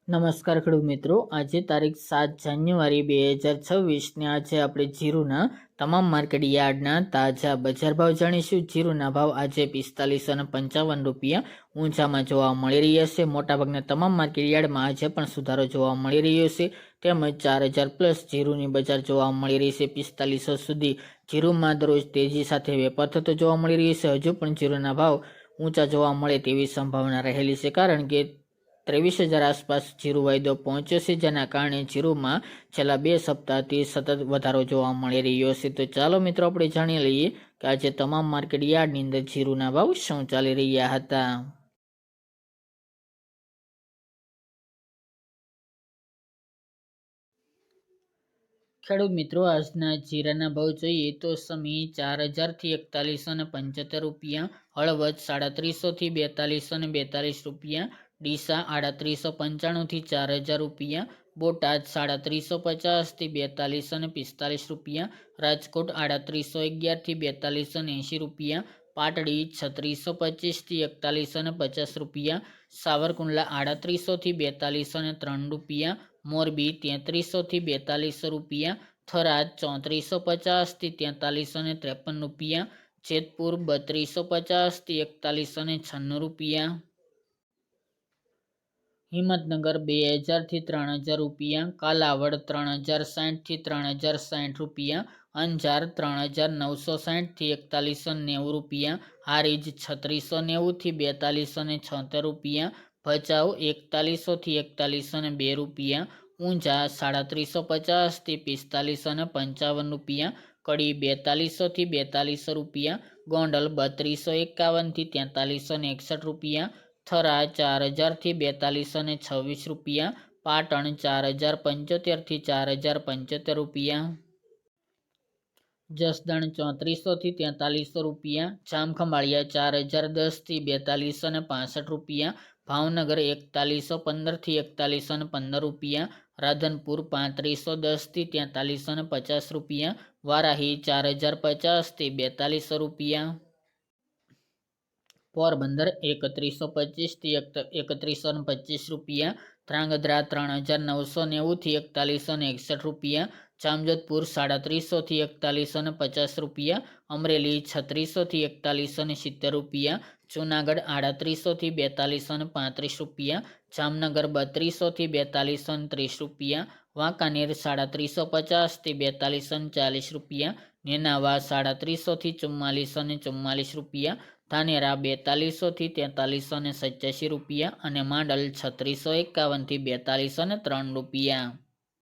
નમસ્કાર ખેડૂત મિત્રો, આજે તારીખ 7 જાન્યુઆરી 2026 ને આજે આપણે જીરુના તમામ માર્કેટ યાર્ડના તાજા બજાર ભાવ જાણીશું। જીરુના ભાવ આજે 45.55 રૂપિયા ઊંચામાં જોવા મળી રહ્યા છે। મોટાભાગના તમામ માર્કેટ યાર્ડમાં આજે પણ સુધારો જોવા મળી રહ્યો છે, તેમજ 4000 પ્લસ જીરુની બજાર જોવા મળી રહી છે। 4500 સુધી જીરુમાં દરરોજ તેજી સાથે વેપાર થતો જોવા મળી રહ્યો છે। હજુ પણ જીરુના ભાવ ઊંચા જોવા મળે તેવી સંભાવના રહેલી છે, કારણ કે 23,000 આસપાસ જીરુ વાયદો પહોંચ્યો છે, જેના કારણે જીરુમાં છેલ્લા 2 સપ્તાહથી સતત વધારો જોવા મળી રહ્યો છે। તો ચાલો મિત્રો, આપણે જાણી લઈએ કે આજે તમામ માર્કેટ યાર્ડની અંદર જીરુના ભાવ શું ચાલી રહ્યા હતા। ખેડૂત મિત્રો, આજના જીરાના ભાવ જોઈએ તો સમી 4,000 થી 4175 રૂપિયા, હળવદ 350 થી 4242 રૂપિયા, ડીસા 3895 થી 4,000 રૂપિયા, બોટાદ 350 થી 4245 રૂપિયા, રાજકોટ 3811 થી 4280 રૂપિયા, પાટડી 3625 થી 4150 રૂપિયા, સાવરકુંડલા 3800 થી 4203 રૂપિયા, મોરબી 3300 થી 4200 રૂપિયા, થરાદ 3450 થી 4353 રૂપિયા, જેતપુર 3250 થી 4196 રૂપિયા, હિંમતનગર 2000 થી 3000 રૂપિયા, કાલાવડ 3060 થી 3060 રૂપિયા, અંજાર 3960 થી 4190 રૂપિયા, હારીજ 3690 થી 4276 રૂપિયા, ભચાઉ 4100 થી 4102 રૂપિયા, ઊંઝા 350 થી 4555 રૂપિયા, કડી 4200 થી 4200 રૂપિયા, ગોંડલ 3251 થી 4361 રૂપિયા, થરા 4000 થી 4226 રૂપિયા, પાટણ 4075 થી 4075 રૂપિયા, જસદણ 3400 થી 4300 રૂપિયા, જામખંભાળિયા 4010 થી 4265 રૂપિયા, ભાવનગર 4115 થી 4115 રૂપિયા, રાધનપુર 3510 થી 4350 રૂપિયા, વારાહી 4050 થી 4200 રૂપિયા, પોરબંદર 3125 થી 3125 રૂપિયા, ધ્રાંગધ્રા 3990 થી 4161 રૂપિયા, જામજોધપુર 350 થી 4150 રૂપિયા, અમરેલી 3600 થી 4170 રૂપિયા, જૂનાગઢ 3800 થી 4235 રૂપિયા, જામનગર 3200 થી 4230 રૂપિયા, વાંકાનેર 350 થી 4240 રૂપિયા, નેનાવા 350 થી 4444 રૂપિયા, ધાનેરા 4200 થી 4387 રૂપિયા અને માંડલ 3651 થી 4203 રૂપિયા।